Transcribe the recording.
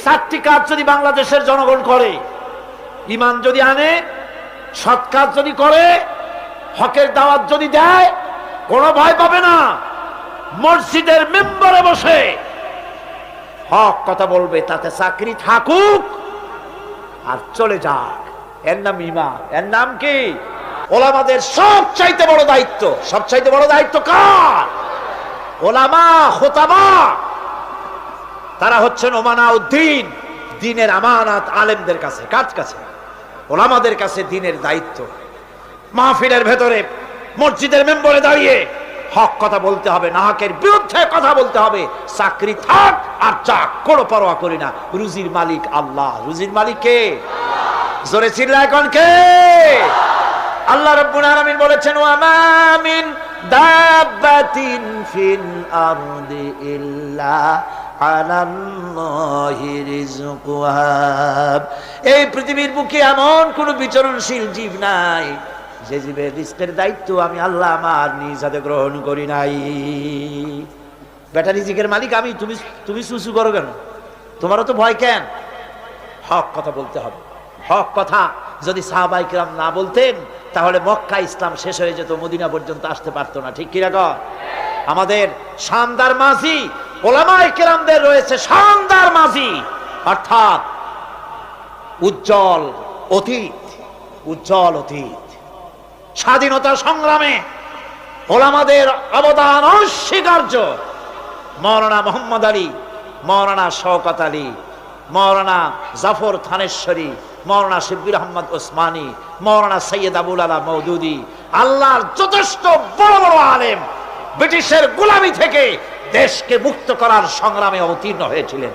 চারটি কাজ যদি বাংলাদেশের জনগণ করে, ঈমান যদি আনে, সৎ কাজ যদি করে, হকের দাওয়াত যদি দেয়, কোনো ভয় পাবে না। মসজিদের মেম্বারে বসে হক কথা বলবে, তাতে চাকরি থাকুক আর চলে যাক। এর নাম ঈমান। এর নাম কি? ওলামাদের সবচাইতে বড় দায়িত্ব। সবচাইতে বড় দায়িত্ব কার? ওলামা, খোতাবা। তারা হচ্ছেন ওমানাউদ্দিন, দ্বীনের আমানত আলেমদের কাছে। কার কাছে? ওলামাদের কাছে দ্বীনের দায়িত্ব। মাহফিলের ভেতরে, মসজিদের মেম্বারে দাঁড়িয়ে হক কথা বলতে হবে, না হকের বিরুদ্ধে কথা বলতে হবে। চাকরি থাক আর যাক, কোনো পরোয়া করি না। রুজির মালিক আল্লাহ। রুজির মালিক কে? জোরে চিল্লা এখন কে? আল্লাহ রাব্বুল আলামিন বলেছেন, ওয়া মা মিন দাব্বাতিন ফিল আরদি ইল্লা আলাল্লাহি রিজকুহা। এই পৃথিবীর বুকে এমন কোন বিচরণশীল জীব নাই যে জীবের রিজকের দায়িত্ব আমি আল্লাহ আমার নিজ হাতে গ্রহণ করি নাই। বেটা রিজিকের মালিক আমি, তুমি সুসু করো কেন? তোমারও তো ভয় কেন? হক কথা বলতে হবে। হক কথা যদি সাহাবায়ে কেরাম না বলতেন, তাহলে মক্কা ইসলাম শেষ হয়ে যেত, মদিনা পর্যন্ত আসতে পারতো না। ঠিক কি না? আমাদের শানদার মাঝি ওলামায়ে কেরামদের রয়েছে শানদার মাঝি, অর্থাৎ উজ্জ্বল অতীত। উজ্জ্বল অতীত। স্বাধীনতা সংগ্রামে ওলামাদের অবদান অস্বীকার্য। মাওলানা মোহাম্মদ আলী, মাওলানা শওকত আলী, মাওলানা জাফর থানেশ্বরী, মাওলানা শিববির আহমদ ওসমানী, মাওলানা সৈয়দ আবুল আলা মওদুদি, আল্লাহর যথেষ্ট বড় বড় আলেম ব্রিটিশের গোলামি থেকে দেশকে মুক্ত করার সংগ্রামে অবতীর্ণ হয়েছিলেন।